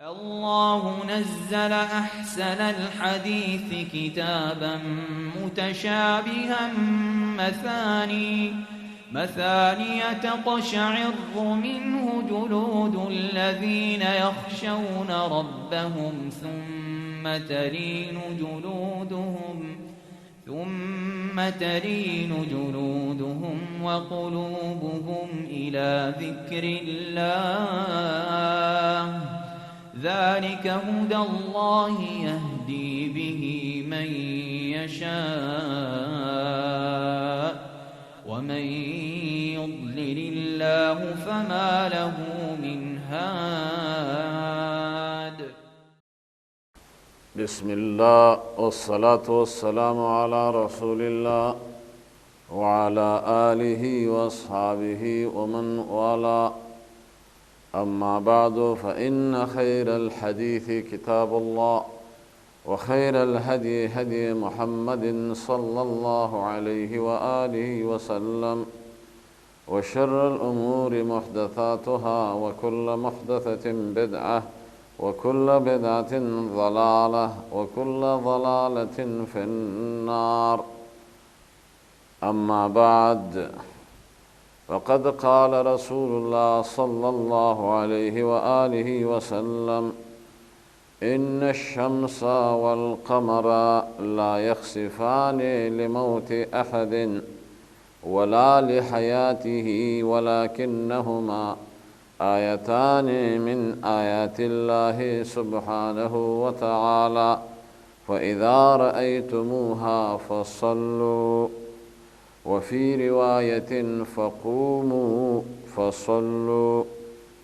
الله نزل أحسن الحديث كتابا متشابها مثاني تقشعر منه جلود الذين يخشون ربهم ثم تلين جلودهم وقلوبهم إلى ذكر الله ذلك هدى الله يهدي به من يشاء ومن يضلل الله فما له من هاد. بسم الله والصلاة والسلام على رسول الله وعلى آله وأصحابه ومن والاه. أما بعد فإن خير الحديث كتاب الله وخير الهدي هدي محمد صلى الله عليه وآله وسلم وشر الأمور محدثاتها وكل محدثة بدعة وكل بدعة ضلالة وكل ضلالة في النار. أما بعد، وقد قال رسول الله صلى الله عليه وآله وسلم: إن الشمس والقمر لا يخسفان لموت أحد ولا لحياته ولكنهما آيتان من آيات الله سبحانه وتعالى، فإذا رأيتموها فصلوا، وفي رواية فقوموا فصلوا،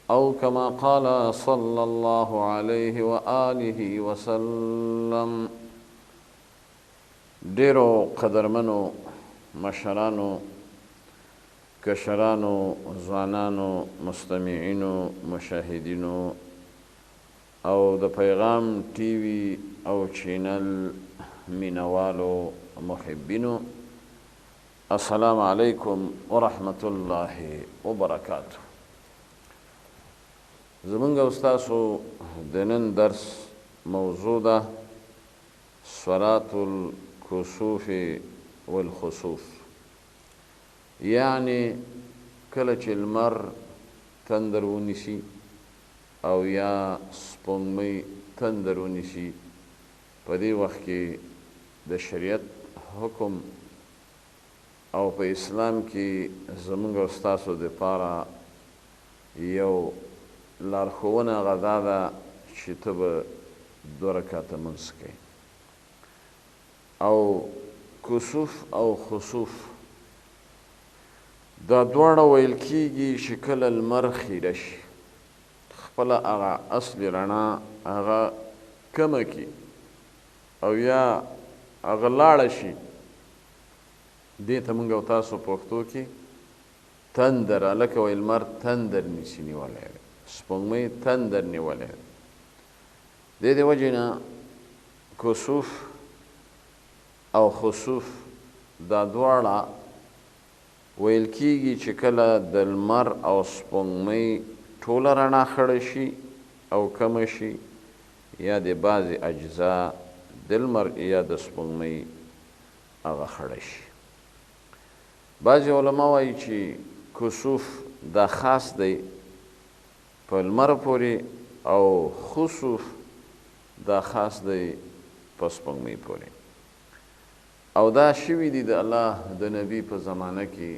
أو كما قال صلى الله عليه وآله وسلم. ډیرو قدرمنو مشرانو، کشرانو، ځوانانو، مستمعینو، مشاهدینو او د پیغام ټي وي او چینل مینوالو محبینو، السلام علیکم ورحمة الله وبرکاته. زمونږ او ستاسو د نن درس موضوع ده صلاة الکسوف والخسوف، یعنی کله چې لمر تندر ونیسي او یا سپوږمۍ تندر ونیسي، په دې وخت کې د شریعت حکم او په اسلام کې زمونږ او ستاسو دپاره یو لارښوونه هغه دا ده چې ته به 2 رکعته لمونځ کوې. او کسوف او خسوف دا دواړه ویل کېږي چې کله لمر خیره شي، خپله هغه اصلي رڼا هغه کمه کړي او یا هغه لاړه شي، دې ته موږ او تاسو پښتو کې تندر، هلکه وایي لمر تندر نیسي نیولی دی، سپوږمۍ تندر نیولی دی. دې د وجې نه کسوف او خسوف دا دواړه ویل کېږي چې کله د لمر او سپوږمۍ ټوله رڼا خړه شي او کمه شي، یا د بعضې اجزا د لمر یا د سپوږمۍ هغه خړه شي. بعضې علما وایي چې کسوف دا خاص دی په لمر پورې او خسوف دا خاص دی په سپوږمۍ پورې. او دا شوي دي د الله د نبي په زمانه کې.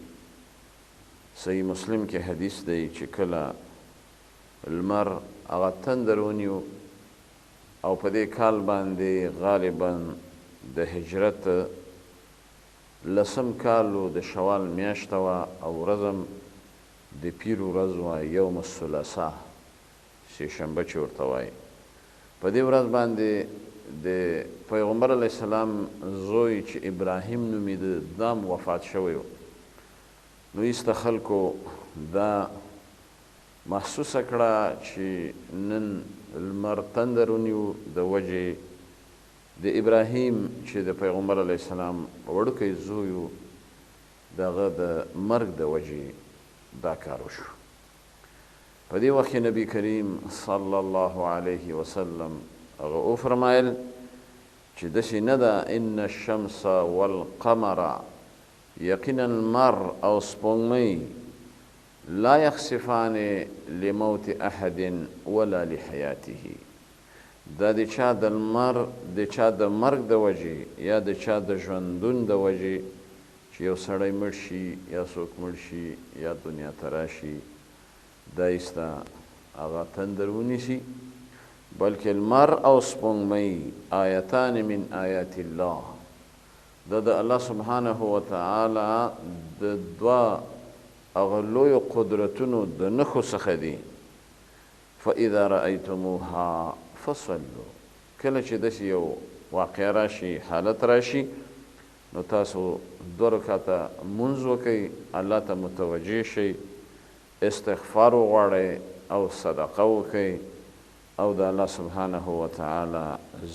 صحیح مسلم کې حدیث دی چې کله لمر هغه تندر ونیو او په دې کال باندې غالبا د هجرت 10 کالو د شوال میاشته وه او ورځم د پیر ورځ وه، یوم الثلاثاء، سېشنبه چې ورته وایي. په دې ورځ باندې د پیغمبر علیه السلام زوی چې ابراهیم نومیده دا هم وفات شوی و. نو ایسته خلکو دا محسوسه کړه چې نن لمر تندر ونیو د وجې د ابراهیم چې د پیغمبر علیه السلام وړوکی زوی و، د هغه د مرګ د وجې دا کار وشو. په دې وخت کې نبی کریم صلی الله علیه وسلم هغه وفرمایل چې داسې نه ده ان الشمس والقمر یقینا لمر او سپوږمۍ لا یخسفان لموت احد ولا لحیاته دا د چا د لمر د چا د مرګ د وجې یا د چا د ژوندون د وجې چې یو سړی مړ شي یا څوک مړ شي یا دنیا ته راشي دا ایسته هغه تندر ونیسي بلکې لمر او سپوږمۍ آیتان من آیات الله دا د الله سبحانه وتعالی د دوه هغه لویو قدرتونو د نښو څخه دي فاذا رأیتموها فصلوا کله چې داسې یو واقع راشي حالت راشي نو تاسو دوه رکعته لمونځ وکئ الله ته متوجه شئ استغفار وغواړئ او صدقه وکئ او د الله سبحانه وتعالی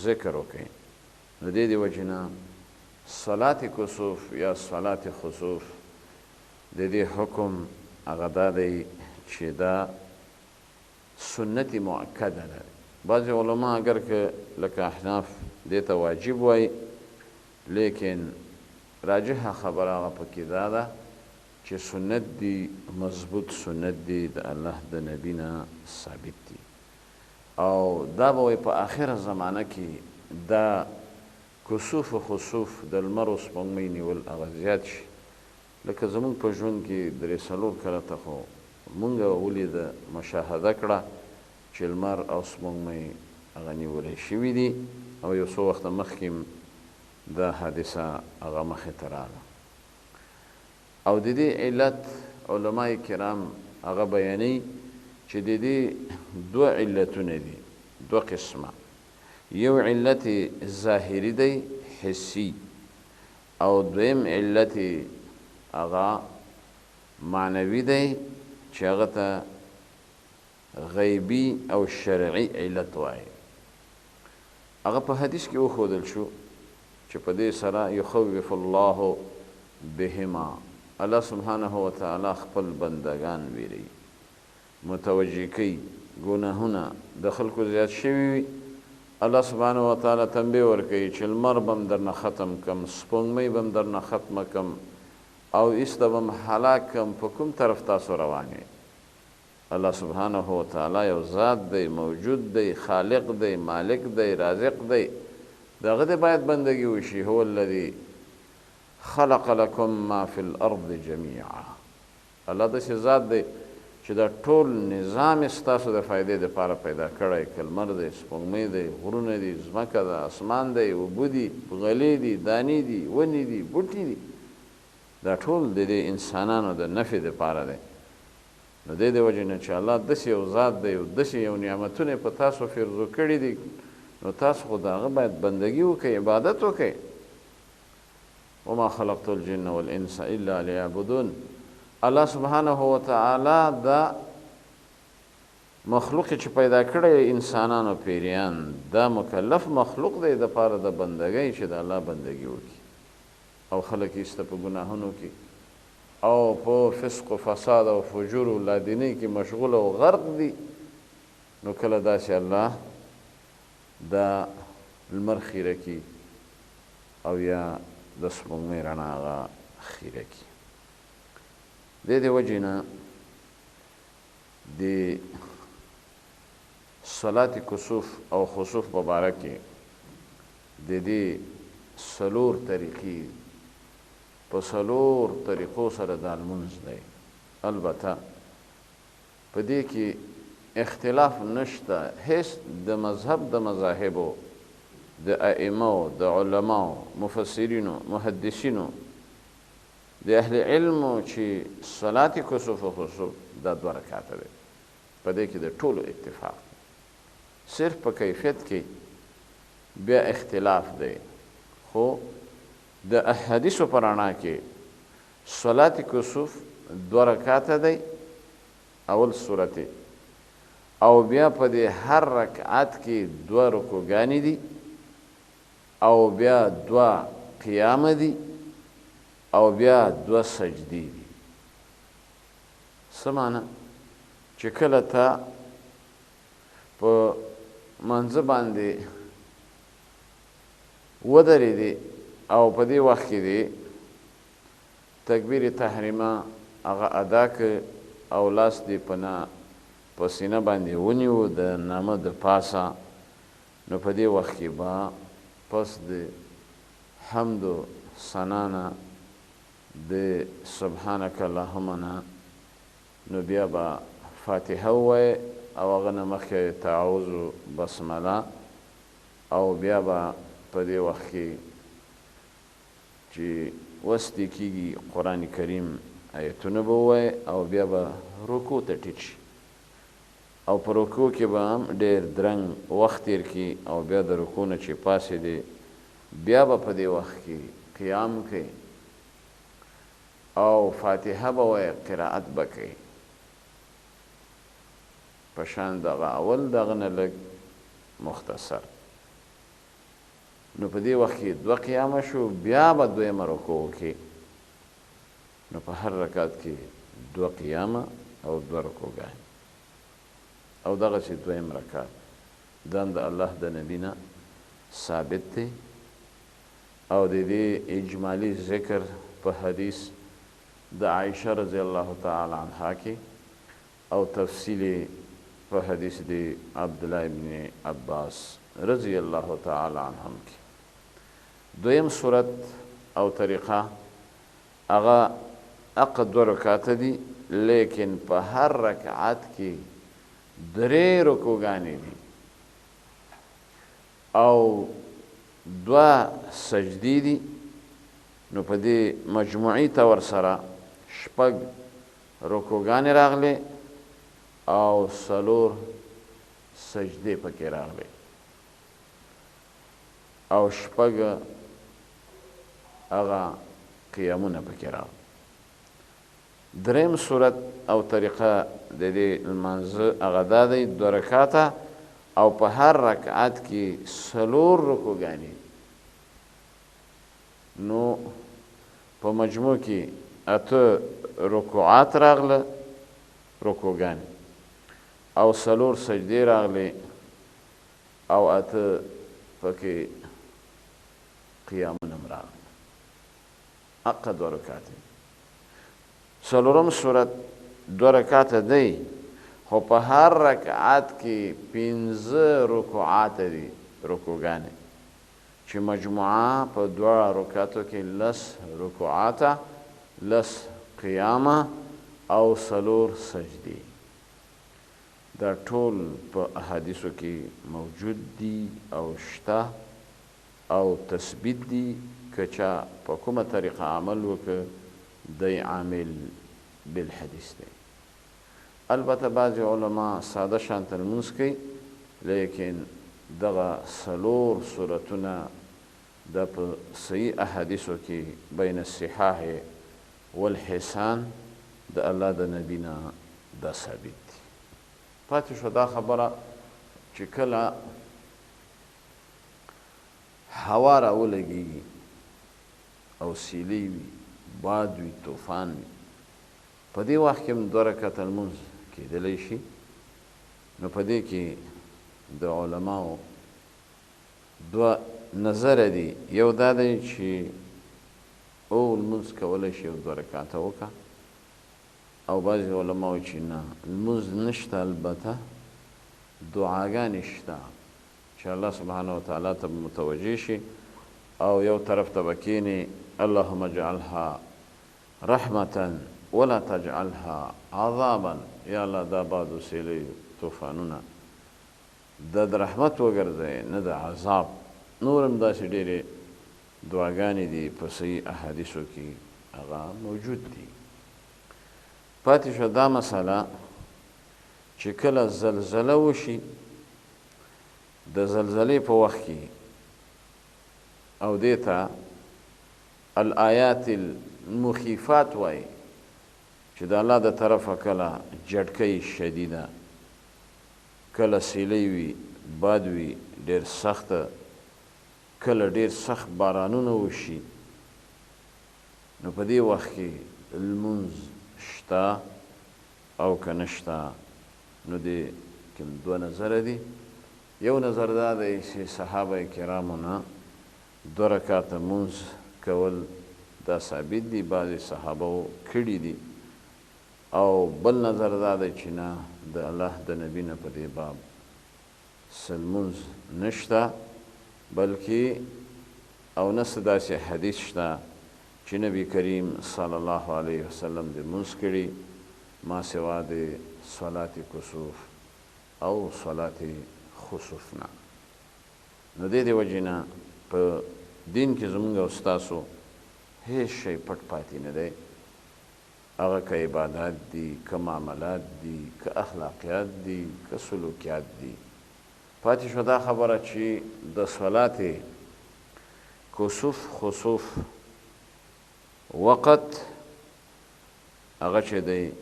ذکر وکئ د دې د وجې نه صلات کسوف یا صلات خسوف د دې حکم هغه دا دی چې دا سنت مؤکده ده بعضې علما اگر که لکه احناف دې ته واجب وایي لیکن راجحه خبره هغه پکې دا ده چې سنت دی مضبوط سنت دی د الله د نبی نه ثابت دی او دا به په آخره زمانه کې دا کسوف و خسوف د لمر و سپوږمۍ نیول هغه زیات شي لکه زمونږ په ژوند کې درې څلور کله ته خو مونږ ولیده مشاهده کړه چې لمر او سپوږمۍ هغه نیولی شوي دي او یو څو وخته مخکې دا حادثه هغه مخې ته راغله او د دې علت علمای کرام هغه بیانوي چې د دې دوه علتونه دي دوه قسمه یو علت ظاهري دی حسي او دویم علت هغه معنوي دی چې هغه ته غیبي او شرعي علت وایي هغه په حدیث کې وښودل شو چې په دې سره یخوف الله بهما الله سبحانه وتعالی خپل بندگان ویری متوجه کوي ګناهونه د خلکو زیات شوي وي الله سبحانه وتعالی تنبیه ورکوي چې لمر به م درنه ختم کم سپوږمۍ به م درنه ختمه کم او ایسته به م هلاک کم په کوم طرف تاسو روان یې الله سبحانه وتعالی یو ذات دی موجود دی خالق دی مالک دی رازق دی د هغه د باید بندګي وشي هو الذي خلق لكم ما في الارض جميعا الله داسې ذات دی چې دا ټول نظام ستاسو د فایدې دپاره پیدا کړی که لمر دی سپوږمۍ دی غرونه دي ځمکه ده اسمان دی اوبه دي غلې دي دانې دي ونې دي بوټي دي دا ټول د دې انسانانو د نفع دپاره دی نو دې د وجې نه چې الله داسې یو ذات دی او داسې یو نعمتونه په تاسو فرضو کړي دي نو تاسو خو د هغه باید بندګي وکړئ عبادت وکړئ وما خلقت الجن والانس الا ليعبدون الله سبحانه وتعالی دا مخلوق چې پیدا کړی انسانانو پیریان دا مکلف مخلوق دی د پاره د بندګۍ چې د الله بندګي وکړي او خلک ایسته په ګناهونو کې او په فسق و فساد او فجور و لادینۍ کې مشغول او غرق دي نو کله داسې الله دا لمر خیره کی او یا د سپوږمۍ رڼا هغه خیره کی د دې وجې نه د صلات کسوف او خسوف په باره کې د دې څلور طریقې په څلور طریقو سره دا لمونځ دی البته په دې کې اختلاف نشته هیڅ د مذهب د مذاهبو د ائمو د علماو مفسرینو محدثینو د اهل علمو چې صلات کسوف و خسوف دا دوه رکعاته دی په دې کې د ټولو اتفاق صرف په کیفیت کې بیا اختلاف دی خو د احادیثو په رڼا کې صلات کسوف دوه رکعاته دی اول صورت او بیا په دې هر رکعت کې دوه رکوګانې دي او بیا دوه قیام دي او بیا دوه سجدې دي څه معنی چې کله ته په منځه باندې ودرېدې او په دې وخت کې دې تکبیر تحریمه هغه ادا کړ او لاس دې په سینه باندې ونیو د نامه د پاسه، نو په دې وخت کې به پس د حمد و ثنا نه د سبحانک اللهم نه نو بیا به فاتحه ووایې او هغه نه مخکې تعوذ بسمله او بیا به په دې وخت کې چې وستی کېږي قرآن کریم آیتونه به ووایې او بیا به رکوع ته ټیټ شي او په رکوع کې به هم ډېر درنګ وخت تېر کړي او بیا د رکوع نه چې پاڅېدې بیا به په دې وخت کې قیام کوي او فاتحه به وایې، قرائت به کوي په شان دغه اول دغه نه لږ مختصر. نو په دې وخت کې 2 قیامه شو، بیا به 2مه رکوع وکړي. نو په هر رکعت کې 2 قیامه او 2 رکوعګانې او دغسې 2م رکعت دا د الله د نبي نه ثابت دی او د دې اجمالي ذکر په حدیث د عائشه رضی الله تعالی عنها کې او تفصیل په حدیث د عبدالله ابن عباس رضی الله تعالی عنهم کې. 2م صورت او طریقه هغه اقا 2 رکعاته دي، لیکن په هر رکعت کې 3 رکوعګانې دي او 2 سجدې دي. نو په دې مجموعي طور سره 6 رکوعګانې راغلې او 4 سجدې پکې راغلې او 6 هغه قیامونه پکې راغلې. 3م صورت او طریقه د دې لمانځه هغه دا دی 2 رکعاته او په هر رکعت کې 4 رکوعګانې. نو په مجموع کې 8 رکوعات راغله رکوعګانې او 4 سجدې راغلې او 8 پکې قیامونه هم راغله. اقا 2 رکعاتې. 4م صورت 2 رکعاته دی خو په هر رکعت کې 15 رکوعات دي رکوعګانې چې مجموعه په 2 رکعاتو کې 10 رکوعاته 10 قیامه او 4 سجدې. دا ټول په احادیثو کې موجود دي او شته او تثبیت دي که چا په کومه طریقه عمل وکړ دی عامل بالحدیث دی. البته بعضې علما ساده شانته لمونځ کوي، لیکن دغه 4 صورتونه دا په صحیح احادیثو کې بین الصحاح والحسان د الله د نبي نه دا ثابت دي. پاتې شو دا خبره چې کله هوا راولګېږي او سیلۍ وي، باد وي، طوفان وي، په دې وخت کې هم 2 رکعته لمونځ کېدلی شي. نو په دې کې د علماو 2 نظره دي. یو دا دی چې او لمونځ کولی شي او 2 رکعته وکړه او بعضې علماو چې نه لمونځ نشته، البته دعاګانې شته چې الله سبحانه وتعالی ته متوجه شي او یو طرف ته به کښېني اللهم اجعلها رحمة ولا تجعلها عذابا، یا الله دا باد و سیلۍ طوفانونه د رحمت وګرځئ نه د عذاب. نور هم داسې ډېرې دعاګانې دي په صحیح احادیثو کې هغه موجود دي. پاتې شوه دا مسله چې کله زلزله وشي، د زلزلې په وخت کې او دې ته الآیات المخیفات وایي چې د الله د طرفه کله جټکۍ شدیده، کله سیلۍ وي، باد وي ډېر سخته، کله ډېر سخت بارانونه وشي. نو په دې وخت کې لمونځ شته او که نشته نو دې کې دوه نظره دي. یو نظر دا دی چې صحابه کرامو نه 2 رکعاته مونځ کول دا ثابت دي، بعضې صحابو کړي دي. او بل نظر دا دی چې نه، د الله د نبي نه په دې باب لمونځ نشته، بلکې او نه څه داسې حدیث شته چې نبي کریم صلی الله علیه وسلم دې لمونځ کړي ما سوا د صلات کسوف او صلات خسوف نه. نو دې وجې نه په دین کې زمونږ او ستاسو هیڅ شی پټ پاتې نه دی. هغه که عبادات دي، که معاملات دي، که اخلاقیات دي، که سلوکیات دي. پاتې شو دا خبره چې د صلات کسوف خسوف وقت هغه چې دی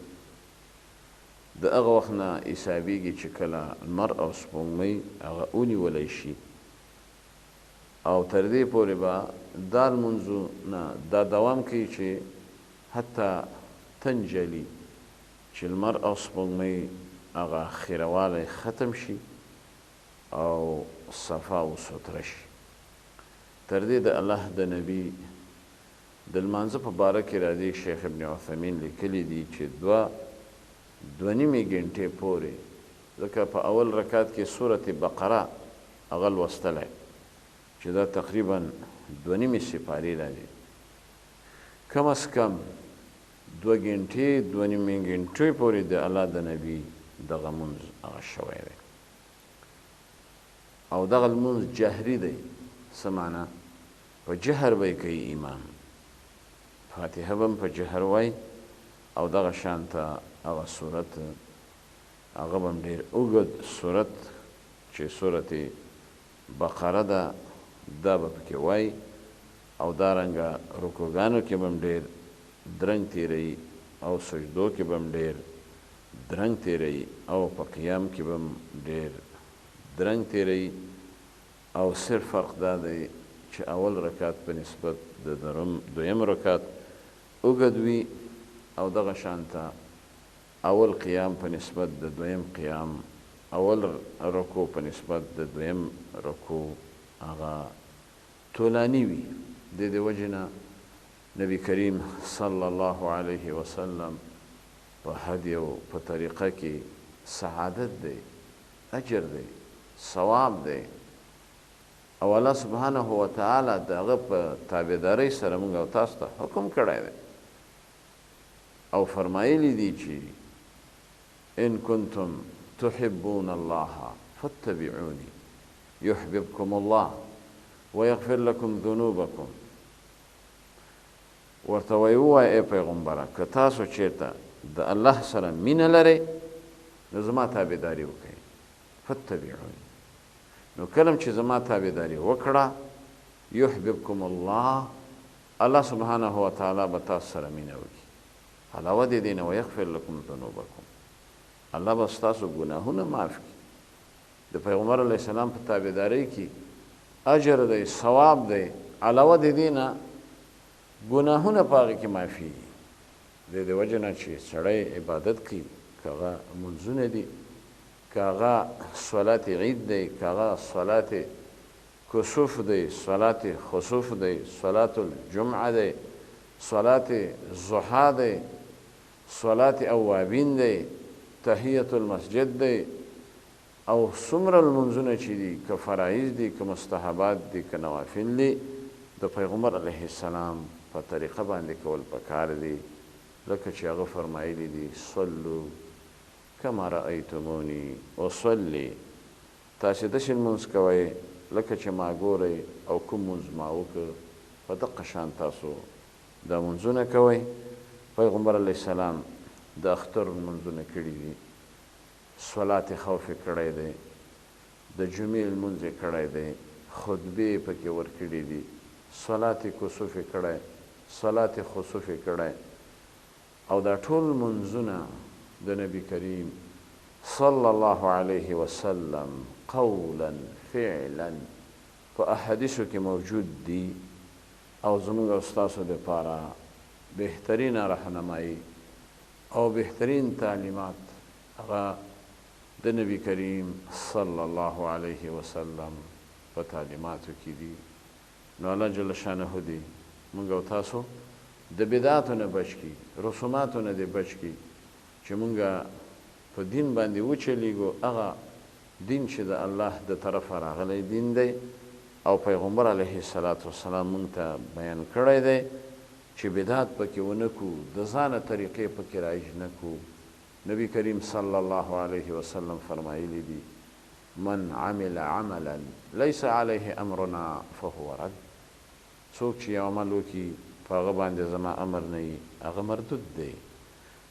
د هغه وخت نه حسابېږي چې کله لمر او سپوږمۍ هغه ونیولی شي، او تر دې پورې به دا لمونځونه دا دوام کوي چې حتی تنجلي، چې لمر او سپوږمۍ هغه خیروالی ختم شي او صفا و ستره شي. تر دې د الله د نبي د لمانځه په باره کې راځي شیخ ابن عثیمین لیکلي دي چې 2.5 ګنټې پورې، ځکه په اول رکعت کې سورة بقره هغه لوستلی چې دا تقریبا 2.5 سپارې راځي، کم از کم 2 ګنټې 2.5 ګنټې پورې د الله د نبي دغه لمونځ هغه شوی دی. او دغه لمونځ جهري دی. څه معنا؟ په جهر به یې کوي امام، فاتحه به هم په جهر وایي، او دغه شانته هغه صورت هغه به هم ډېر اوږد صورت چې سورة بقره ده دا به پکې وایي، او دارنګه رکوګانو کې به هم ډېر درنګ تېروي، او سجدو کې به هم ډېر درنګ تېروي، او په قیام کې به هم ډېر درنګ تېروي. او صرف فرق دا دی چې اول رکعت په نسبت د دویم رکعت اوږد وي، او دغه شانته اول قیام په نسبت د دویم قیام، اول رکوع په نسبت د دویم رکوع هغه طولاني وي. د دې وجې نه نبی کریم صلی الله علیه وسلم په هدي او په طریقه کې سعادت دی، اجر دی، ثواب دی، او الله سبحانه وتعالی د هغه په تابعدارۍ سره موږ او تاسو ته حکم کړی دی، او فرمایلی دي چې ان کنتم تحبون الله فاتبعوني يحببكم الله ويغفر لكم ذنوبكم. ورته وایي ای پیغمبره که تاسو چېرته د الله سره مینه لرئ نو زما تابعداري وکړئ، فاتبعوني. نو کله چې زما تابعداري وکړه یحببکم الله، الله سبحانه وتعالی به تاسو سره مینه وکړي. علاوه د دې نه ویغفر لکم ذنوبکم، الله به ستاسو ګناهونه معاف کړي. د پیغمبر علیه السلام په تابعدارۍ کې اجر دی، ثواب دی، علاوه د دې نه ګناهونه په هغې کې معافېږي. د دې وجې نه چې سړی عبادت کوي، که هغه لمونځونه دي، که هغه صلات عید دی، که هغه صلات کسوف دی، صلات خسوف دی، صلات الجمعه دی، صلات ضحا دی، صلات اوابین دی، تحیت المسجد دی، او څومره لمونځونه چې دي، که فرایض دي، که مستحبات دي، که نوافل دي، د پیغمبر علیه السلام په طریقه باندې کول پکار دي. لکه چې هغه فرمایلی دي صلو کما رأیتمونی اصلي، تاسې داسې لمونځ کوئ لکه چې ما ګورئ، او کوم لمونځ ما وکړ په دقه شان تاسو دا لمونځونه کوئ. پیغمبر علیه السلام د اختر لمونځونه کړي دي، صلات خوف یې کړی دی، د جمعې لمونځ یې کړی دی، خطبې یې پکې ورکړي دي، صلات کسوف یې کړی، صلات خسوف یې کړی. او دا ټول لمونځونه د نبی کریم صلی الله علیه وسلم قولا فعلا په احادیثو کې موجود دي، او زموږ او ستاسو دپاره بهترینه رهنمایي او بهترین تعلیمات هغه د نبی کریم صلی الله علیه وسلم په تعلیماتو کې دي. نو الله جل شانه دې موږ او تاسو د بدعاتو نه بچ کړي، رسوماتو نه دې بچ کړي، چې موږ په دین باندې وچلیږو. هغه دین چې د الله د طرفه راغلی دین دی او پیغمبر علیه السلام موږ ته بیان کړی دی چې بدعت پکې ونه کړو، د ځانه طریقې پکې رایج نه کړو. نبی کریم صلی الله علیه وسلم فرمایلی دي من عمل عملا لیس علیه امرنا فهو رد. څوک چې یو عمل وکړي په هغه باندې زما امر نه وي هغه مردود دی.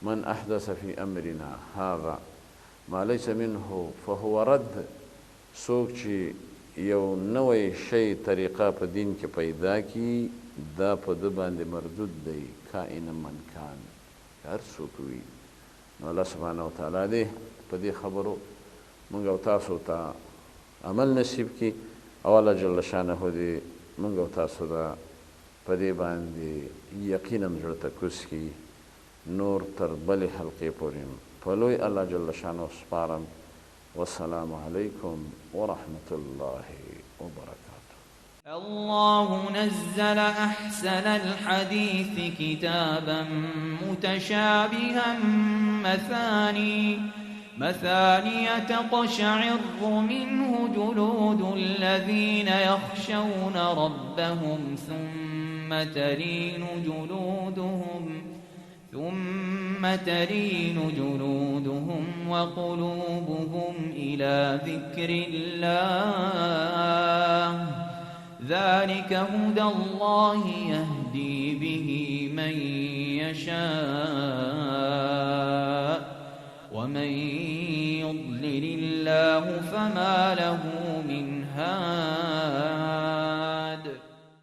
من احدث فی امرنا هذا ما لیس منه فهو رد. څوک چې یو نوی شی طریقه په دین کې پیدا کی دا په ده باندې مردود دی، کائن من کان، هر څوک وي. نو الله سبحانه وتعالی دې په دې خبرو موږ او تاسو ته عمل نصیب کړي او الله جل شانه دې موږ او تاسو ته په دې باندې یقینا زړه ته کوز کړي. نور تر بلې حلقې پورې په لوی الله جل شانه سپارم. والسلام علیکم ورحمة الله وبركاته. الله نزل أحسن الحديث كتابا متشابها مثاني تقشعر منه جلود الذين يخشون ربهم ثم تلين جلودهم وقلوبهم إلى ذكر الله ذلك هدى الله يهدي به من يشاء ومن يضلل الله فما له